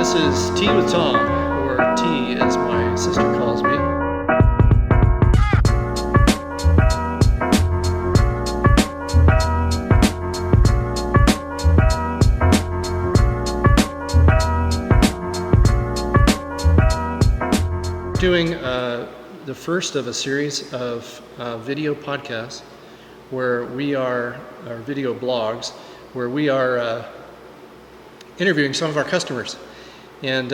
This is Tea with Tom, or Tea as my sister calls me. Doing the first of a series of video podcasts where we are, or video blogs, where we are interviewing some of our customers. And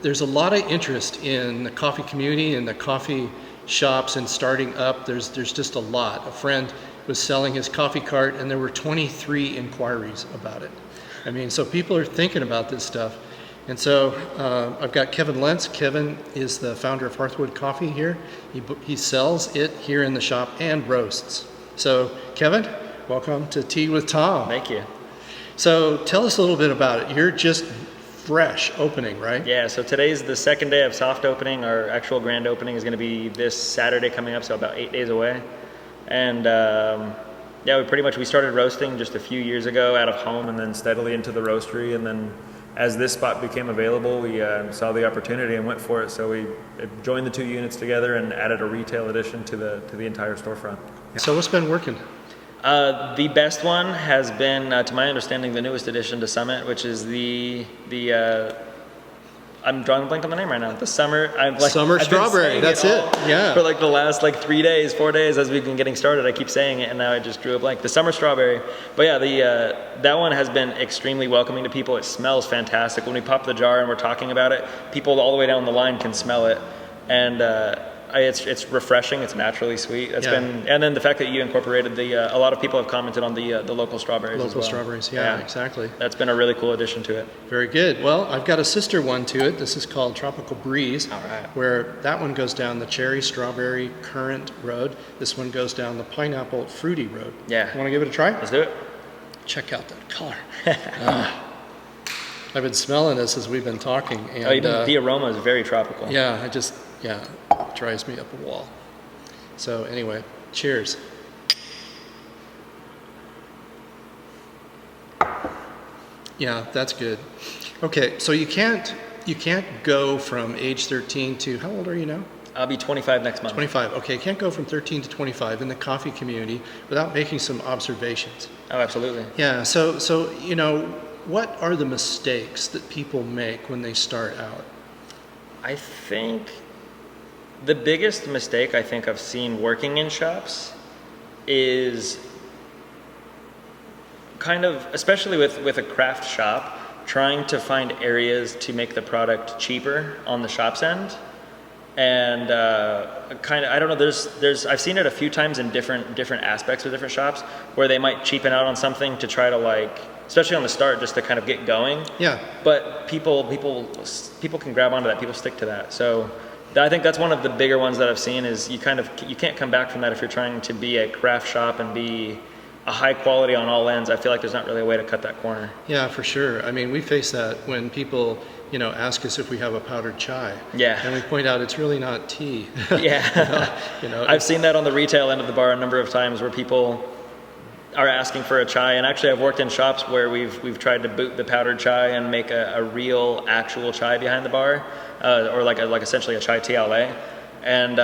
there's a lot of interest in the coffee community and the coffee shops and starting up. There's just a lot. A friend was selling his coffee cart and there were 23 inquiries about it. I mean, so people are thinking about this stuff. And so I've got Kevin Lentz. Kevin is the founder of Hearthwood Coffee here. He sells it here in the shop and roasts. So Kevin, welcome to Tea with Tom. Thank you. So tell us a little bit about it. You're just fresh opening, right? Yeah, so today's the second day of soft opening. Our actual grand opening is going to be this Saturday coming up, so about 8 days away. And we started roasting just a few years ago out of home and then steadily into the roastery. And then as this spot became available, we saw the opportunity and went for it. So we joined the two units together and added a retail addition to the entire storefront. So what's been working? The best one has been, to my understanding, the newest addition to Summit, which is the I'm drawing a blank on the name right now. The summer strawberry. That's it. Yeah. For the last 4 days as we've been getting started, I keep saying it, and now I just drew a blank. The summer strawberry. But yeah, that one has been extremely welcoming to people. It smells fantastic. When we pop the jar and we're talking about it, people all the way down the line can smell it, and it's refreshing. It's naturally sweet. And then the fact that you incorporated a lot of people have commented on the local strawberries. Local strawberries, yeah, exactly. That's been a really cool addition to it. Very good. Well, I've got a sister one to it. This is called Tropical Breeze. All right. Where that one goes down the cherry strawberry currant road. This one goes down the pineapple fruity road. Yeah. Want to give it a try? Let's do it. Check out that color. I've been smelling this as we've been talking. And, the aroma is very tropical. Yeah, it drives me up a wall. So anyway, cheers. Yeah, that's good. Okay, so you can't go from age 13 to, how old are you now? I'll be 25 next month. 25. Okay, you can't go from 13 to 25 in the coffee community without making some observations. Oh, absolutely. Yeah, so what are the mistakes that people make when they start out? I think the biggest mistake I've seen working in shops is kind of, especially with a craft shop, trying to find areas to make the product cheaper on the shop's end. And I don't know, there's I've seen it a few times in different aspects of different shops where they might cheapen out on something to try to especially on the start, just to kind of get going. Yeah. But people can grab onto that. People stick to that. So I think that's one of the bigger ones that I've seen is you can't come back from that if you're trying to be a craft shop and be a high quality on all ends. I feel like there's not really a way to cut that corner. Yeah, for sure. I mean, we face that when people, ask us if we have a powdered chai. Yeah. And we point out it's really not tea. Yeah. I've seen that on the retail end of the bar a number of times where people are asking for a chai, and actually I've worked in shops where we've tried to boot the powdered chai and make a real actual chai behind the bar, or like essentially a chai TLA, and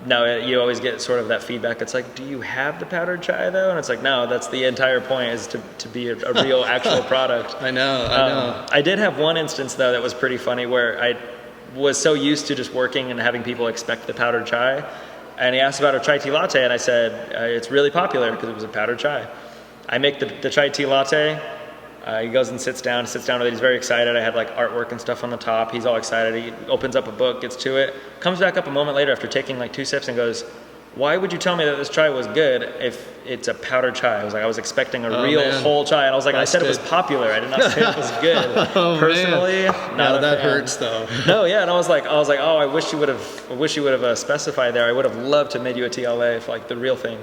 no, you always get sort of that feedback. It's like, do you have the powdered chai though? And it's like, no, that's the entire point, is to be a real actual product. I know. I did have one instance though that was pretty funny where I was so used to just working and having people expect the powdered chai. And he asked about a chai tea latte, and I said, it's really popular because it was a powdered chai. I make the chai tea latte. He goes and sits down with it. He's very excited. I had artwork and stuff on the top. He's all excited. He opens up a book, gets to it, comes back up a moment later after taking 2 sips and goes, why would you tell me that this chai was good if it's a powdered chai? I was expecting a real whole chai. And I was like, I said it was popular. I did not say it was good. Personally, not that fan. hurts though. No, yeah. And I was like, oh, I wish you would have specified there. I would have loved to made you a TLA for the real thing.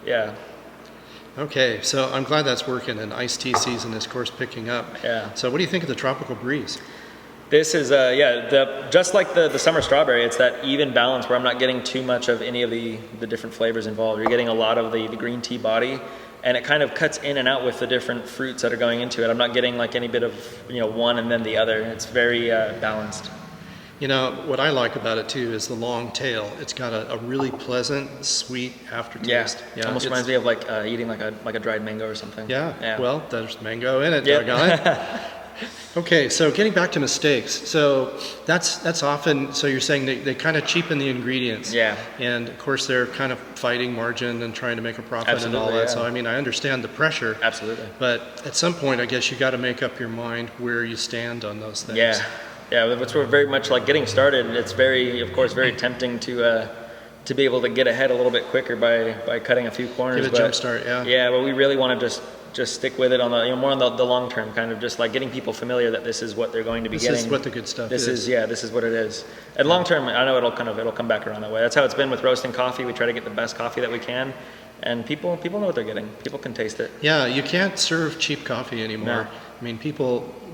Yeah. Okay, so I'm glad that's working, and iced tea season is, of course, picking up. Yeah. So what do you think of the Tropical Breeze? This is, just like the summer strawberry, it's that even balance where I'm not getting too much of any of the different flavors involved. You're getting a lot of the green tea body, and it kind of cuts in and out with the different fruits that are going into it. I'm not getting like any bit of one and then the other. It's very balanced. What I like about it too is the long tail. It's got a really pleasant, sweet aftertaste. Yeah, almost reminds me of like eating like a dried mango or something. Yeah. Well, there's mango in it. Yep. Doggone it. Okay, so getting back to mistakes. So that's often, so you're saying they kind of cheapen the ingredients. Yeah. And of course they're kind of fighting margin and trying to make a profit and all that. Yeah. So I mean, I understand the pressure. Absolutely. But at some point, I guess you got to make up your mind where you stand on those things. Yeah, which we're very much like getting started. It's of course, very tempting to be able to get ahead a little bit quicker by cutting a few corners. Give it a jump start, yeah. Yeah, but we really want to just stick with it on the more on the long term, kind of just like getting people familiar that this is what they're going to be getting. This is what the good stuff is. This is what it is. And long term, I know it'll come back around that way. That's how it's been with roasting coffee. We try to get the best coffee that we can. And people know what they're getting. People can taste it. Yeah, you can't serve cheap coffee anymore. No. I mean,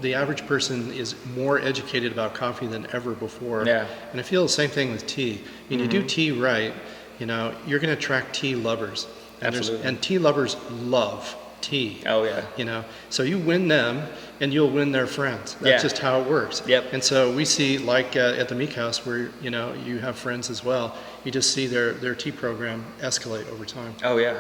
the average person is more educated about coffee than ever before. Yeah. And I feel the same thing with tea. I mean, you do tea right, you're going to attract tea lovers. Absolutely. And tea lovers love tea. Oh, yeah. So you win them and you'll win their friends. That's just how it works. Yep. And so we see, like at the Meek House, where, you have friends as well, you just see their tea program escalate over time. Oh, yeah.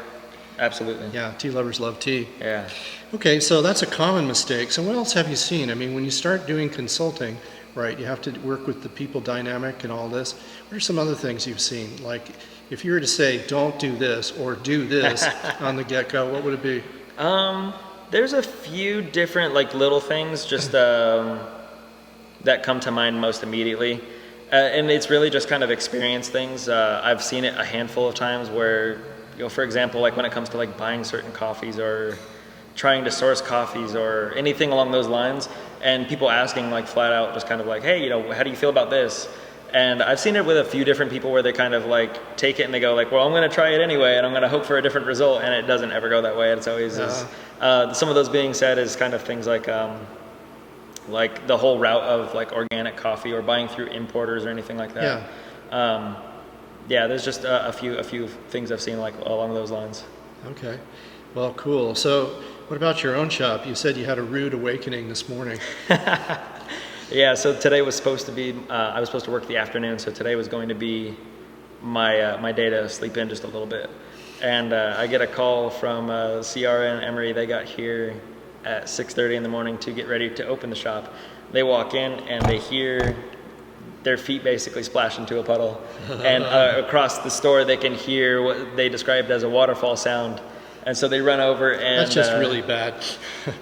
Absolutely. Yeah, tea lovers love tea. Yeah. Okay, so that's a common mistake. So what else have you seen? I mean, when you start doing consulting, right, you have to work with the people dynamic and all this. What are some other things you've seen? Like, if you were to say, don't do this or do this on the get-go, what would it be? There's a few different like little things just that come to mind most immediately. And it's really just kind of experience things. I've seen it a handful of times where, for example, like when it comes to like buying certain coffees or trying to source coffees or anything along those lines, and people asking like flat out just kind of like, hey, how do you feel about this? And I've seen it with a few different people where they kind of like take it and they go like, well, I'm going to try it anyway and I'm going to hope for a different result, and it doesn't ever go that way. It's always some of those being said is kind of things like the whole route of like organic coffee or buying through importers or anything like that. There's just a few things I've seen like along those lines. Okay, well, cool. So what about your own shop? You said you had a rude awakening this morning. Yeah, so today was supposed to be, I was supposed to work the afternoon, so today was going to be my day to sleep in just a little bit. And I get a call from Ciara and Emery. They got here at 6:30 in the morning to get ready to open the shop. They walk in and they hear their feet basically splash into a puddle. And across the store they can hear what they described as a waterfall sound. And so they run over and... That's just really bad.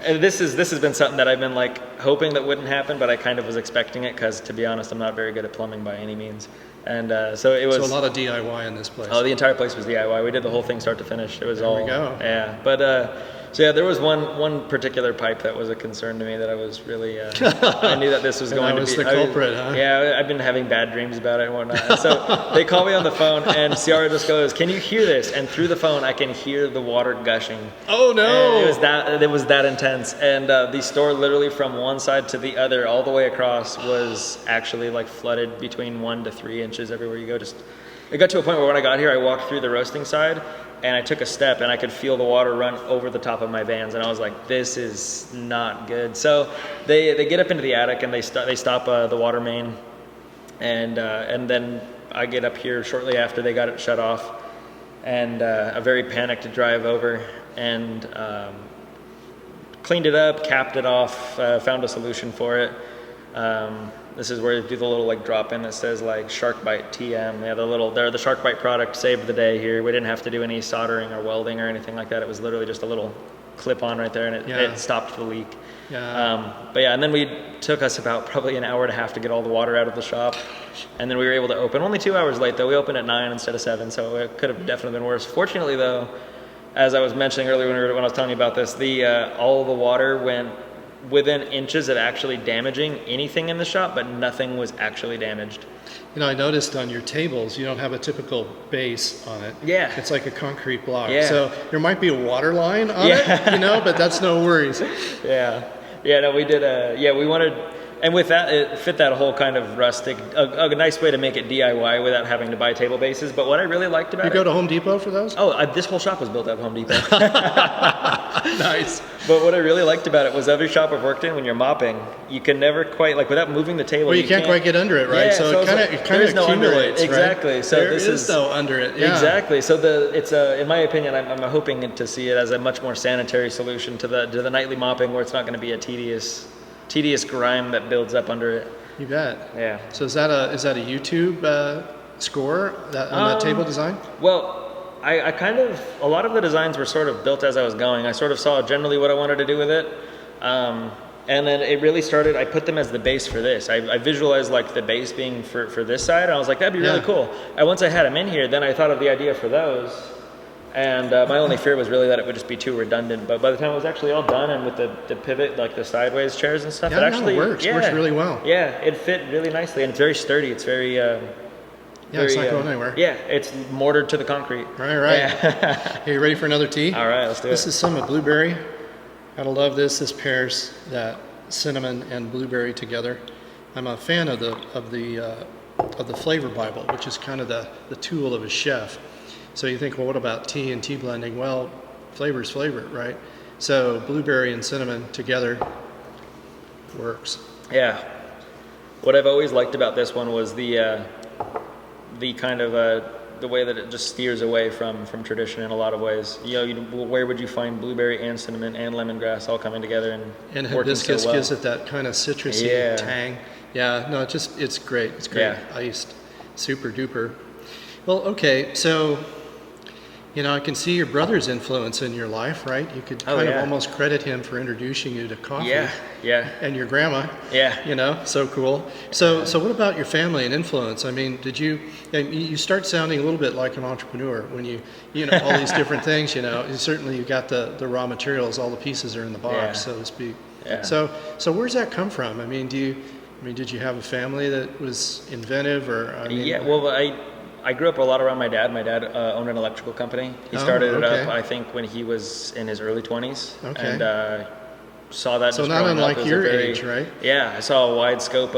And this has been something that I've been like hoping that wouldn't happen, but I kind of was expecting it because, to be honest, I'm not very good at plumbing by any means. And so it was... So a lot of DIY in this place. Oh, the entire place was DIY. We did the whole thing start to finish. It was all... There we go. Yeah. But so yeah, there was one particular pipe that was a concern to me that I was really... I knew that this was going to be... That was the culprit, huh? Yeah, I've been having bad dreams about it and whatnot. And so they call me on the phone and Ciara just goes, "Can you hear this?" And through the phone, I can hear the water gushing. Oh no! And it was that intense. And the store literally from one side to the other, all the way across, was actually like flooded between 1 to 3 inches everywhere you go. It got to a point where when I got here, I walked through the roasting side and I took a step and I could feel the water run over the top of my Vans, and I was like, this is not good. So they get up into the attic and they stop the water main, and then I get up here shortly after they got it shut off, and a very panicked drive over and cleaned it up, capped it off, found a solution for it. This is where you do the little like drop in that says like Shark Bite TM. Yeah, the Shark Bite product saved the day here. We didn't have to do any soldering or welding or anything like that. It was literally just a little clip on right there, and it stopped the leak. Yeah. But yeah, and then took us about probably an hour and a half to get all the water out of the shop, and then we were able to open. Only 2 hours late though. We opened at 9 instead of 7, so it could have definitely been worse. Fortunately though, as I was mentioning earlier when I was telling you about this, all the water went within inches of actually damaging anything in the shop, but nothing was actually damaged. I noticed on your tables, you don't have a typical base on it. Yeah. It's like a concrete block. Yeah. So there might be a water line on it, but that's no worries. Yeah. Yeah, no, we did we wanted, And with that, it fit that whole kind of rustic, a nice way to make it DIY without having to buy table bases. But what I really liked about You go to Home Depot for those? Oh, this whole shop was built out of Home Depot. Nice. But what I really liked about it was every shop I've worked in, when you're mopping, you can never quite, like without moving the table. Well, you can't quite get under it, right? Yeah, so it kind of no under it. accumulates, Exactly. right? So there this is no under it. Yeah. Exactly. So it's in my opinion, I'm hoping to see it as a much more sanitary solution to the nightly mopping, where it's not going to be a tedious grime that builds up under it. You bet. Yeah. So is that a YouTube score on that table design? Well, I kind of, a lot of the designs were sort of built as I was going. I sort of saw generally what I wanted to do with it. And then it really started, I put them as the base for this. I visualized like the base being for this side, and I was like, that'd be really cool. And once I had them in here, then I thought of the idea for those. And my only fear was really that it would just be too redundant. But by the time it was actually all done, and with the pivot, like the sideways chairs and stuff, it actually works. Works really well. Yeah, it fit really nicely, and it's very sturdy. It's very... it's not going anywhere. Yeah, it's mortared to the concrete. Right. Yeah. Hey, you ready for another tea? All right, let's do it. This is some of blueberry. Gotta love this. This pairs that cinnamon and blueberry together. I'm a fan of the flavor Bible, which is kind of the tool of a chef. So you think, well, what about tea and tea blending? Well, flavor's flavor, right? So blueberry and cinnamon together works. Yeah. What I've always liked about this one was the kind of the way that it just steers away from tradition in a lot of ways. Where would you find blueberry and cinnamon and lemongrass all coming together and hibiscus so well? gives it that kind of citrusy tang. Yeah, no, it's great. It's great. Yeah. Iced, super duper. Well, okay, so I can see your brother's influence in your life, right? You could kind of almost credit him for introducing you to coffee. Yeah. And your grandma. Yeah. So cool. So what about your family and influence? I mean, you start sounding a little bit like an entrepreneur when you all these different things, certainly you got the raw materials, all the pieces are in the box, so to speak. Yeah. So where's that come from? I mean, did you have a family that was inventive Well, I grew up a lot around my dad. My dad owned an electrical company. He started it up, I think, when he was in his early 20s. Okay. And saw that. So just not growing up. unlike your age, right? Yeah, I saw a wide scope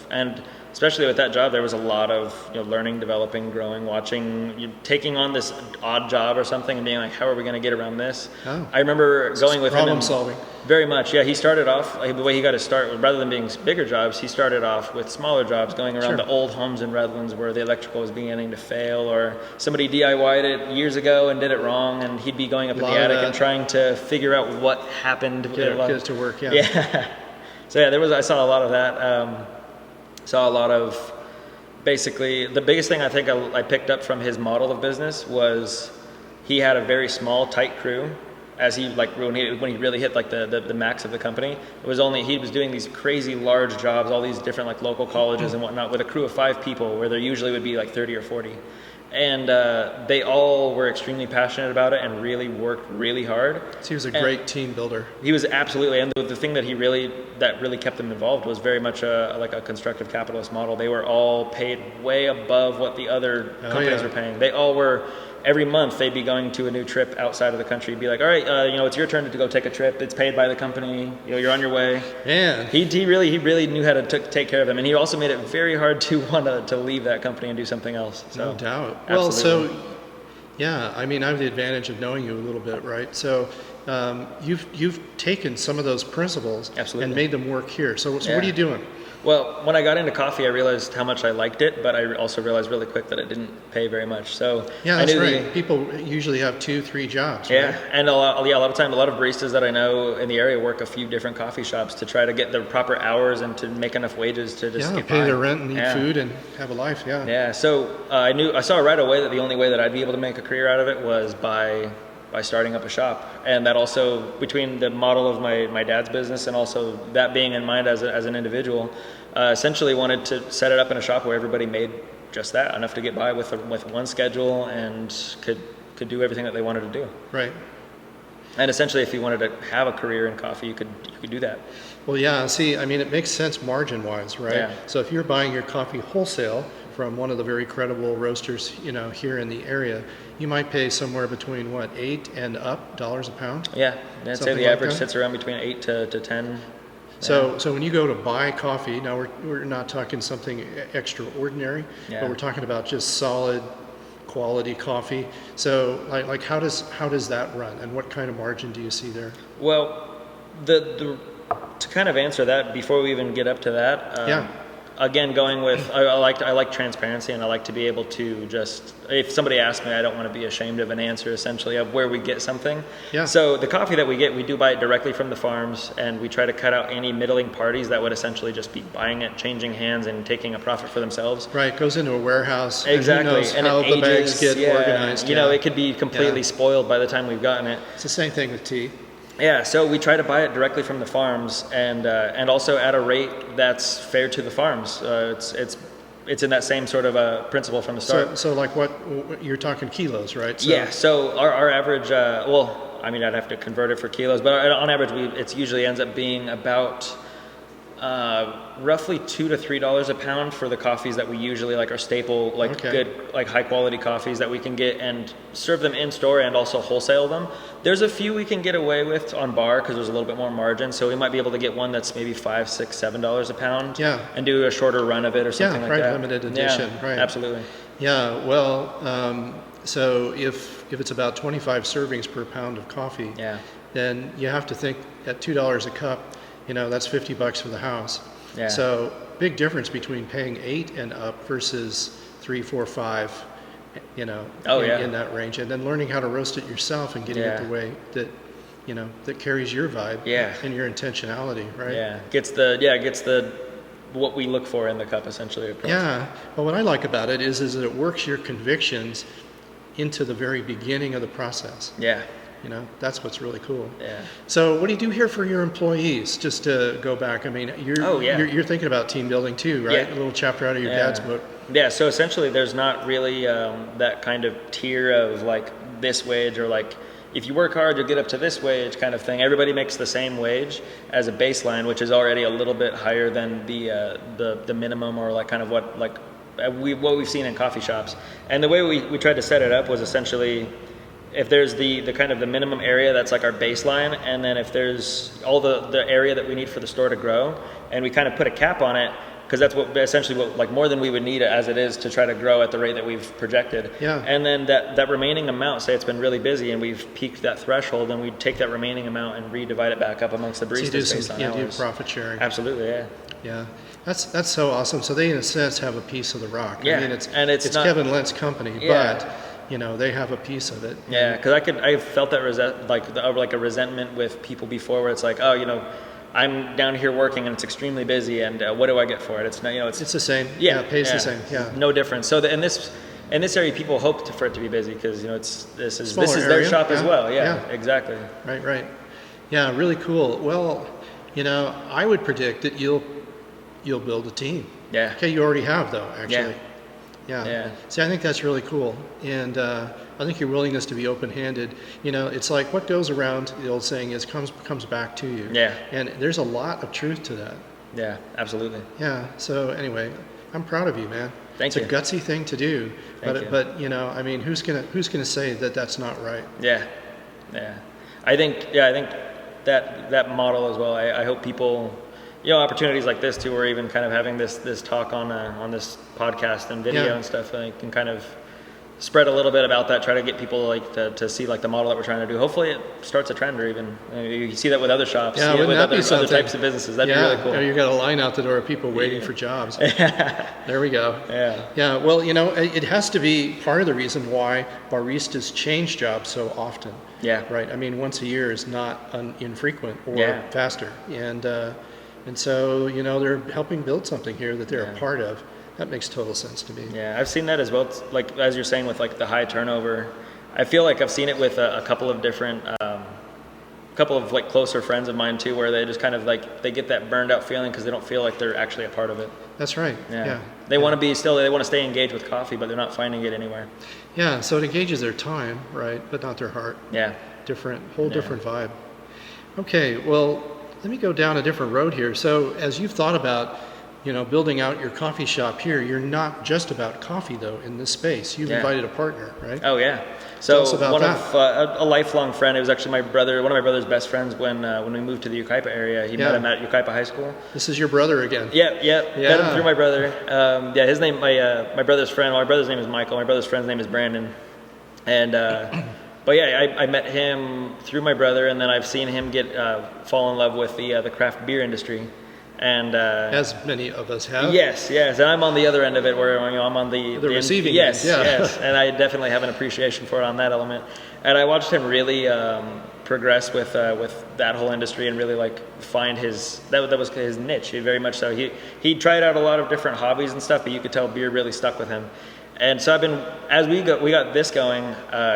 and especially with that job, there was a lot of learning, developing, growing, watching, taking on this odd job or something and being like, how are we going to get around this? Oh. I remember going with him. Problem solving. Very much, yeah. He started off, the way he got to start, rather than being bigger jobs, he started off with smaller jobs, going around the old homes in Redlands where the electrical was beginning to fail, or somebody DIY'd it years ago and did it wrong, and he'd be going up in the attic and trying to figure out what happened. Get it to work, Yeah. So yeah, I saw a lot of that. Saw a lot of, basically, the biggest thing I think I picked up from his model of business was he had a very small, tight crew. As he when he really hit the max of the company, he was doing these crazy large jobs, all these different local colleges and whatnot, with a crew of 5 people, where there usually would be 30 or 40, and they all were extremely passionate about it and really worked really hard. So he was a great team builder. He was absolutely, and the thing that really kept them involved was very much a constructive capitalist model. They were all paid way above what the other companies were paying. They all were. Every month they'd be going to a new trip outside of the country. Be like, all right, it's your turn to go take a trip. It's paid by the company. You're on your way. Yeah. He really knew how to take care of them, and he also made it very hard to want to leave that company and do something else. So, no doubt. Absolutely. Well, so yeah, I mean, I have the advantage of knowing you a little bit, right? So you've taken some of those principles and made them work here. So what are you doing? Well, when I got into coffee, I realized how much I liked it, but I also realized really quick that it didn't pay very much. So yeah, that's right. People usually have 2-3 jobs. Right? Yeah, and a lot of times, a lot of baristas that I know in the area work a few different coffee shops to try to get the proper hours and to make enough wages to just get pay by. their rent and eat food and have a life. Yeah. Yeah. So I saw right away that the only way that I'd be able to make a career out of it was by starting up a shop. And that also, between the model of my dad's business and also that being in mind as an individual, essentially wanted to set it up in a shop where everybody made just that, enough to get by with one schedule and could do everything that they wanted to do. Right. And essentially, if you wanted to have a career in coffee, you could do that. Well, yeah, see, I mean, it makes sense margin-wise, right? Yeah. So if you're buying your coffee wholesale from one of the very credible roasters, here in the area, you might pay somewhere between $8 and up dollars a pound. Yeah, I'd say the average sits around between 8 to 10. So when you go to buy coffee, now we're not talking something extraordinary, but we're talking about just solid quality coffee. So like how does that run, and what kind of margin do you see there? Well, the to kind of answer that before we even get up to that, again, going with I like transparency, and I like to be able to just, if somebody asks me, I don't want to be ashamed of an answer, essentially, of where we get something. Yeah. So the coffee that we get, we do buy it directly from the farms, and we try to cut out any middling parties that would essentially just be buying it, changing hands, and taking a profit for themselves. Right, goes into a warehouse. Exactly, And who knows how the bags get organized. You know, it could be completely spoiled by the time we've gotten it. It's the same thing with tea. Yeah, so we try to buy it directly from the farms, and also at a rate that's fair to the farms. It's in that same sort of principle from the start. So like what you're talking kilos, right? So our average, I mean, I'd have to convert it for kilos, but on average, it usually ends up being about roughly $2 to $3 a pound for the coffees that we usually like, our staple, good, like high quality coffees that we can get and serve them in store and also wholesale them. There's a few we can get away with on bar because there's a little bit more margin, so we might be able to get one that's maybe $5, $6, $7 a pound. And do a shorter run of it or something like that. Limited edition. Right. Absolutely. Yeah. Well, so if it's about 25 servings per pound of coffee, then you have to think at $2 a cup. You know, that's $50 for the house. Yeah. So big difference between paying 8 and up versus 3, 4, 5, you know, in that range. And then learning how to roast it yourself and getting it the way that, you know, that carries your vibe and your intentionality, right? Yeah. Gets the what we look for in the cup, essentially. Across. Yeah. Well, what I like about it is that it works your convictions into the very beginning of the process. Yeah. You know, that's what's really cool. Yeah. So what do you do here for your employees? Just to go back, I mean, you're thinking about team building too, right? Yeah. A little chapter out of your dad's book. Yeah, so essentially there's not really that kind of tier of like this wage or like if you work hard, you'll get up to this wage kind of thing. Everybody makes the same wage as a baseline, which is already a little bit higher than the minimum or like kind of what we've seen in coffee shops. And the way we tried to set it up was essentially, if there's the kind of the minimum area that's like our baseline, and then if there's all the area that we need for the store to grow, and we kind of put a cap on it, because that's what like more than we would need as it is to try to grow at the rate that we've projected. Yeah. And then that remaining amount, say it's been really busy and we've peaked that threshold, and we take that remaining amount and redivide it back up amongst the baristas based on hours. You do profit sharing. Absolutely, yeah. Yeah. That's so awesome. So they in a sense have a piece of the rock. Yeah. I mean, it's not Kevin Lentz company, but you know, they have a piece of it. Yeah, because I felt that like a resentment with people before, where it's like, oh, you know, I'm down here working and it's extremely busy, and what do I get for it? It's not, you know, it's the same. Yeah, it pays the same. Yeah, no difference. So in this area, people hope for it to be busy because, you know, this is area, their shop as well. Yeah, exactly. Right. Yeah, really cool. Well, you know, I would predict that you'll build a team. Yeah. Okay, you already have though, actually. Yeah. See, I think that's really cool, and I think your willingness to be open-handed. You know, it's like what goes around. The old saying is comes back to you. Yeah. And there's a lot of truth to that. Yeah, absolutely. Yeah. So anyway, I'm proud of you, man. Thank you. It's a gutsy thing to do, but you know, I mean, who's gonna say that that's not right? Yeah. I think that model as well. I hope people. You know, opportunities like this too, or even kind of having this talk on this podcast and video and stuff, like, can kind of spread a little bit about that. Try to get people like to see like the model that we're trying to do. Hopefully, it starts a trend, or even you see that with other shops, see it with other types of businesses. That'd be really cool. You got a line out the door of people waiting for jobs. There we go. Yeah. Well, you know, it has to be part of the reason why baristas change jobs so often. Yeah. Right. I mean, once a year is not infrequent or faster, and so, you know, they're helping build something here that they're a part of. That makes total sense to me. Yeah, I've seen that as well. It's like, as you're saying, with like the high turnover, I feel like I've seen it with a couple of different, couple of like closer friends of mine too, where they just kind of like, they get that burned out feeling because they don't feel like they're actually a part of it. That's right. Yeah. They want to they want to stay engaged with coffee, but they're not finding it anywhere. Yeah, so it engages their time, right, but not their heart. Yeah. Different vibe. Okay, well, let me go down a different road here. So as you've thought about building out your coffee shop here, you're not just about coffee though in this space. You've invited a partner, right? Oh yeah. Tell So us about one that. of a lifelong friend. It was actually one of my brother's best friends when we moved to the Yucaipa area. He met him at Yucaipa High School. This is your brother again. Yep. Met him through my brother. His name, my brother's friend. My brother's name is Michael. My brother's friend's name is Brandon. And but yeah, I met him through my brother, and then I've seen him fall in love with the craft beer industry. And as many of us have. Yes, and I'm on the other end of it, where I'm on the receiving end. end. Yes, and I definitely have an appreciation for it on that element. And I watched him really progress with that whole industry and really like find that was his niche. He very much so. He tried out a lot of different hobbies and stuff, but you could tell beer really stuck with him. And so as we got this going,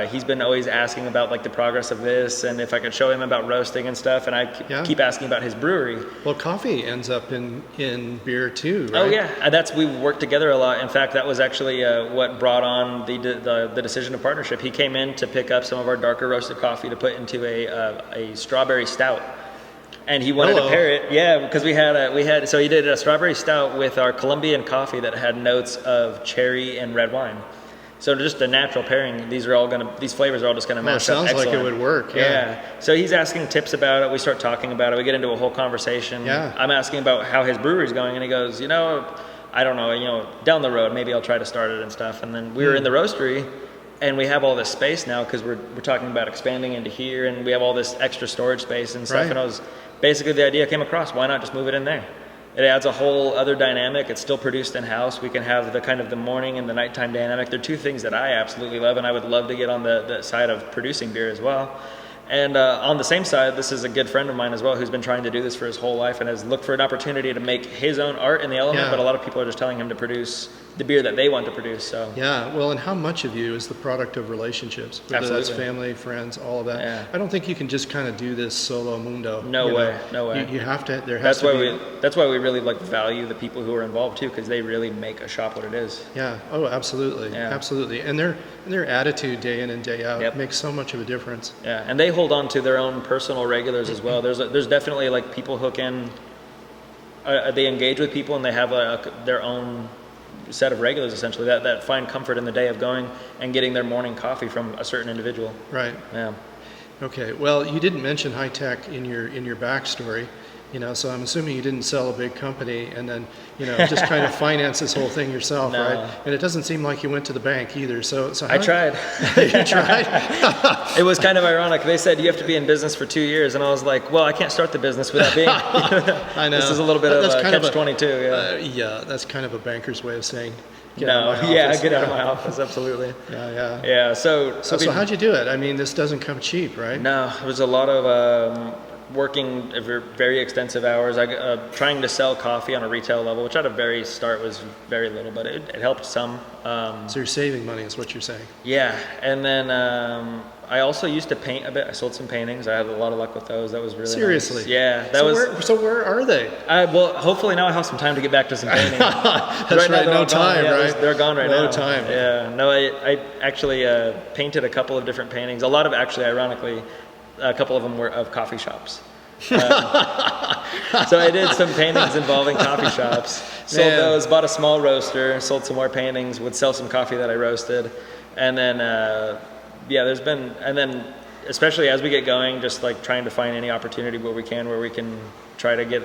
he's been always asking about like the progress of this, and if I could show him about roasting and stuff, and I keep asking about his brewery. Well, coffee ends up in beer too, right? Oh yeah, and we worked together a lot. In fact, that was actually what brought on the decision of partnership. He came in to pick up some of our darker roasted coffee to put into a strawberry stout. And he wanted to pair it, because so he did a strawberry stout with our Colombian coffee that had notes of cherry and red wine. So just a natural pairing. These flavors are all just gonna match up. Sounds like it would work. Yeah. So he's asking tips about it. We start talking about it. We get into a whole conversation. Yeah. I'm asking about how his brewery's going, and he goes, I don't know, down the road maybe I'll try to start it and stuff. And then we were in the roastery. And we have all this space now because we're talking about expanding into here, and we have all this extra storage space and stuff. Right. And basically the idea came across, why not just move it in there? It adds a whole other dynamic. It's still produced in-house. We can have the kind of the morning and the nighttime dynamic. They're two things that I absolutely love, and I would love to get on the side of producing beer as well. And on the same side, this is a good friend of mine as well who's been trying to do this for his whole life and has looked for an opportunity to make his own art in the element, but a lot of people are just telling him to produce the beer that they want to produce. So yeah, well, and how much of you is the product of relationships, whether Absolutely. that's family, friends, all of that. Yeah. I don't think you can just kind of do this solo mundo. No way. You have to. That's why we really like value the people who are involved too, because they really make a shop what it is. Yeah. Oh, absolutely. Yeah. Absolutely. And their attitude day in and day out makes so much of a difference. Yeah, and they hold on to their own personal regulars as well. There's definitely like people hook in. They engage with people, and they have their own set of regulars essentially that find comfort in the day of going and getting their morning coffee from a certain individual. Right. Yeah. Okay. Well, you didn't mention high tech in your backstory. So I'm assuming you didn't sell a big company and then, just kind of finance this whole thing yourself, No. right? And it doesnn't seem like you went to the bank either. So I tried. You tried? It was kind of ironic. They said you have to be in business for 2 years, and I was like, well, I can't start the business without being. I know. This is a little bit of a catch-22. Yeah, that's kind of a banker's way of saying. Get out of my office. Absolutely. Yeah. So how'd you do it? I mean, this doesn't come cheap, right? No, it was a lot of working very extensive hours. Trying to sell coffee on a retail level, which at a very start was very little, but it helped some. So you're saving money, is what you're saying. Yeah, and then I also used to paint a bit. I sold some paintings. I had a lot of luck with those. That was really seriously. Nice. Yeah, So where are they? Well, hopefully now I have some time to get back to some painting. That's right. No time, right? They're gone right now. No time. Yeah. No, I actually painted a couple of different paintings. A lot of ironically, a couple of them were of coffee shops. So I did some paintings involving coffee shops. Sold those, bought a small roaster, sold some more paintings, would sell some coffee that I roasted. And then, and then especially as we get going, just like trying to find any opportunity where we can try to get,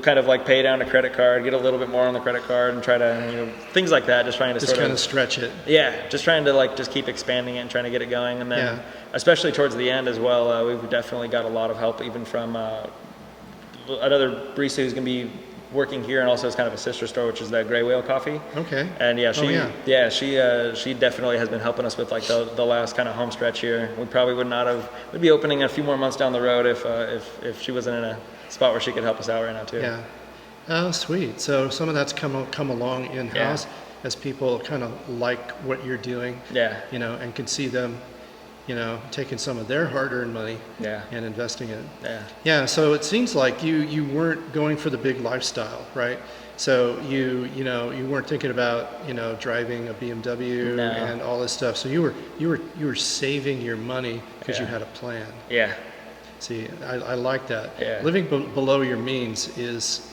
kind of like pay down a credit card, get a little bit more on the credit card, and try to, things like that, just trying to kind of stretch it. Yeah, just trying to just keep expanding it and trying to get it going. And then, especially towards the end as well, we've definitely got a lot of help even from another barista who's going to be working here, and also it's kind of a sister store, which is the Gray Whale Coffee. Okay. And she definitely has been helping us with like the last kind of home stretch here. We probably we'd be opening a few more months down the road if she wasn't in a spot where she could help us out right now too. Yeah. Oh, sweet. So some of that's come along in-house as people kind of like what you're doing. Yeah. And can see them, taking some of their hard-earned money and investing it. Yeah. Yeah. So it seems like you weren't going for the big lifestyle, right? So you weren't thinking about driving a BMW and all this stuff. So you were saving your money because you had a plan. Yeah. See, I like that. Yeah. Living below your means is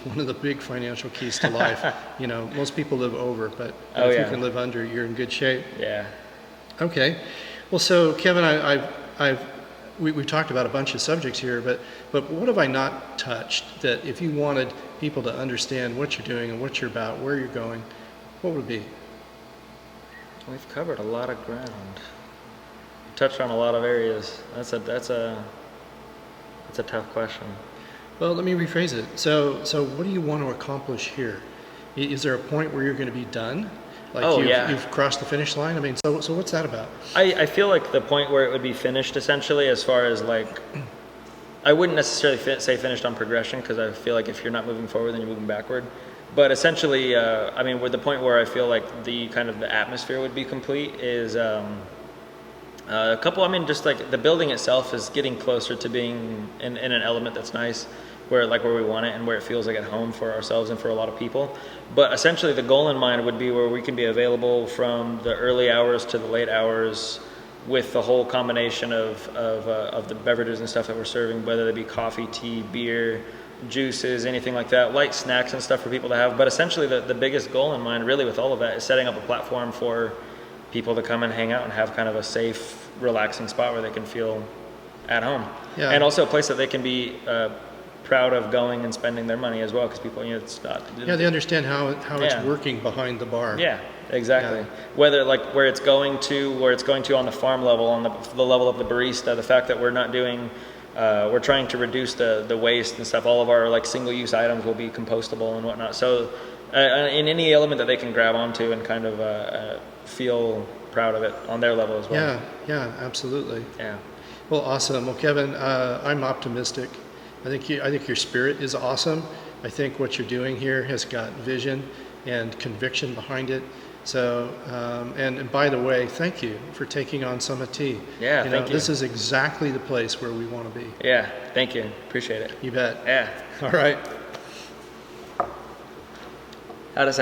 one of the big financial keys to life. You know, most people live over, but if you can live under, you're in good shape. Yeah. Okay. Well, so Kevin, we've talked about a bunch of subjects here, but what have I not touched that if you wanted people to understand what you're doing and what you're about, where you're going, what would it be? We've covered a lot of ground. Touched on a lot of areas. That's a tough question. Well, let me rephrase it. So what do you want to accomplish here? Is there a point where you're going to be done? Like you've crossed the finish line? I mean, so what's that about? I feel like the point where it would be finished, essentially, as far as like, I wouldn't necessarily say finished on progression, because I feel like if you're not moving forward, then you're moving backward. But essentially, I mean, with the point where I feel like the atmosphere would be complete is a couple. I mean, just like the building itself is getting closer to being in an element that's nice, where we want it and where it feels like at home for ourselves and for a lot of people. But essentially, the goal in mind would be where we can be available from the early hours to the late hours, with the whole combination of the beverages and stuff that we're serving, whether they be coffee, tea, beer, juices, anything like that, light snacks and stuff for people to have. But essentially, the biggest goal in mind, really, with all of that, is setting up a platform for people to come and hang out and have kind of a safe, relaxing spot where they can feel at home. Yeah. And also a place that they can be proud of going and spending their money as well, because people, it's not. Yeah, they understand how it's working behind the bar. Yeah, exactly. Yeah. Whether like where it's going to on the farm level, on the level of the barista, the fact that we're not doing. We're trying to reduce the waste and stuff. All of our like single-use items will be compostable and whatnot. So, in any element that they can grab onto and kind of feel proud of it on their level as well. Yeah, absolutely. Yeah. Well, awesome. Well, Kevin, I'm optimistic. I think your spirit is awesome. I think what you're doing here has got vision and conviction behind it. So, and by the way, thank you for taking on Summit Tea. Yeah, thank you. This is exactly the place where we want to be. Yeah, thank you. Appreciate it. You bet. Yeah. All right. How does that